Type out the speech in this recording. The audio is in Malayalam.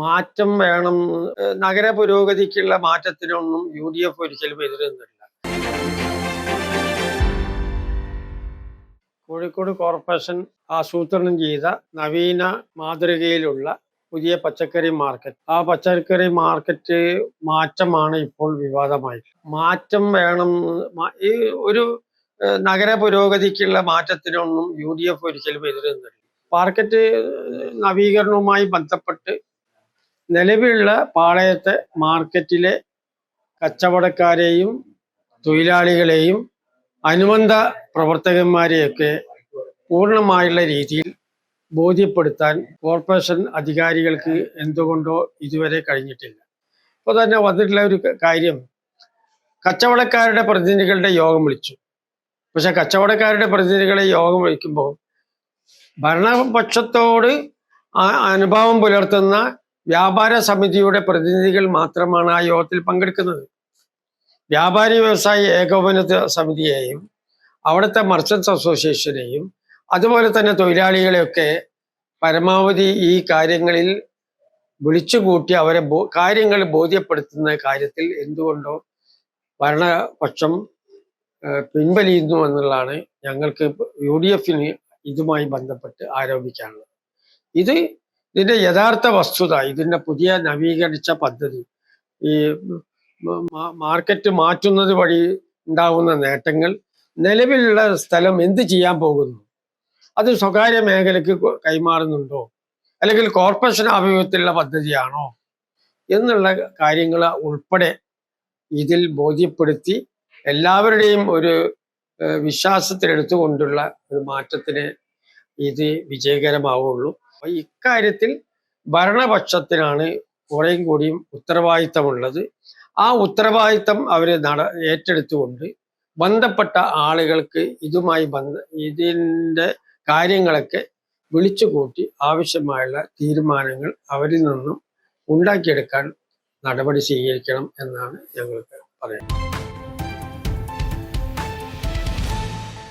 മാറ്റം വേണം. നഗര പുരോഗതിക്കുള്ള മാറ്റത്തിനൊന്നും UDF ഒരിക്കലും എതിരുന്നില്ല. കോഴിക്കോട് കോർപ്പറേഷൻ ആസൂത്രണം ചെയ്ത നവീന മാതൃകയിലുള്ള പുതിയ പച്ചക്കറി മാർക്കറ്റ്, ആ പച്ചക്കറി മാർക്കറ്റ് മാറ്റമാണ് ഇപ്പോൾ വിവാദമായി. മാറ്റം വേണം. ഈ ഒരു നഗര പുരോഗതിക്കുള്ള മാറ്റത്തിനൊന്നും UDF ഒരിക്കലും എതിരുന്നില്ല. മാർക്കറ്റ് നവീകരണവുമായി ബന്ധപ്പെട്ട് നിലവിലുള്ള പാളയത്തെ മാർക്കറ്റിലെ കച്ചവടക്കാരെയും തൊഴിലാളികളെയും അനുബന്ധ പ്രവർത്തകന്മാരെയൊക്കെ പൂർണ്ണമായുള്ള രീതിയിൽ ബോധ്യപ്പെടുത്താൻ കോർപ്പറേഷൻ അധികാരികൾക്ക് എന്തുകൊണ്ടോ ഇതുവരെ കഴിഞ്ഞിട്ടില്ല. ഇപ്പോൾ തന്നെ വന്നിട്ടുള്ള ഒരു കാര്യം, കച്ചവടക്കാരുടെ പ്രതിനിധികളുടെ യോഗം വിളിച്ചു. പക്ഷെ കച്ചവടക്കാരുടെ പ്രതിനിധികളെ യോഗം വിളിക്കുമ്പോൾ ഭരണപക്ഷത്തോട് അനുഭാവം പുലർത്തുന്ന വ്യാപാര സമിതിയുടെ പ്രതിനിധികൾ മാത്രമാണ് ആ യോഗത്തിൽ പങ്കെടുക്കുന്നത്. വ്യാപാരി വ്യവസായി ഏകോപന സമിതിയെയും അവിടുത്തെ മർച്ചൻസ് അസോസിയേഷനെയും അതുപോലെ തന്നെ തൊഴിലാളികളെയൊക്കെ പരമാവധി ഈ കാര്യങ്ങളിൽ വിളിച്ചുകൂട്ടി അവരെ കാര്യങ്ങൾ ബോധ്യപ്പെടുത്തുന്ന കാര്യത്തിൽ എന്തുകൊണ്ടോ ഭരണപക്ഷം പിൻവലിയുന്നു എന്നുള്ളതാണ് ഞങ്ങൾക്ക് UDFന് ഇതുമായി ബന്ധപ്പെട്ട് ആരോപിക്കാനുള്ളത്. ഇതിന്റെ യഥാർത്ഥ വസ്തുത, ഇതിന്റെ പുതിയ നവീകരിച്ച പദ്ധതി, ഈ മാർക്കറ്റ് മാറ്റുന്നത് വഴി ഉണ്ടാവുന്ന നേട്ടങ്ങൾ, നിലവിലുള്ള സ്ഥലം എന്ത് ചെയ്യാൻ പോകുന്നു, അത് സ്വകാര്യ മേഖലയ്ക്ക് കൈമാറുന്നുണ്ടോ, അല്ലെങ്കിൽ കോർപ്പറേഷൻ ആഭിമുഖ്യത്തിലുള്ള പദ്ധതിയാണോ എന്നുള്ള കാര്യങ്ങൾ ഉൾപ്പെടെ ഇതിൽ ബോധ്യപ്പെടുത്തി എല്ലാവരുടെയും ഒരു വിശ്വാസത്തിലെടുത്തുകൊണ്ടുള്ള ഒരു മാറ്റത്തിന് ഇത് വിജയകരമാവുള്ളൂ. ഇക്കാര്യത്തിൽ ഭരണപക്ഷത്തിനാണ് കുറേയും കൂടിയും ഉത്തരവാദിത്തമുള്ളത്. ആ ഉത്തരവാദിത്തം അവർ ഏറ്റെടുത്തുകൊണ്ട് ബന്ധപ്പെട്ട ആളുകൾക്ക് ഇതിൻ്റെ കാര്യങ്ങളൊക്കെ വിളിച്ചുകൂട്ടി ആവശ്യമായുള്ള തീരുമാനങ്ങൾ അവരിൽ നിന്നും ഉണ്ടാക്കിയെടുക്കാൻ നടപടി സ്വീകരിക്കണം എന്നാണ് ഞങ്ങൾക്ക് പറയുന്നത്.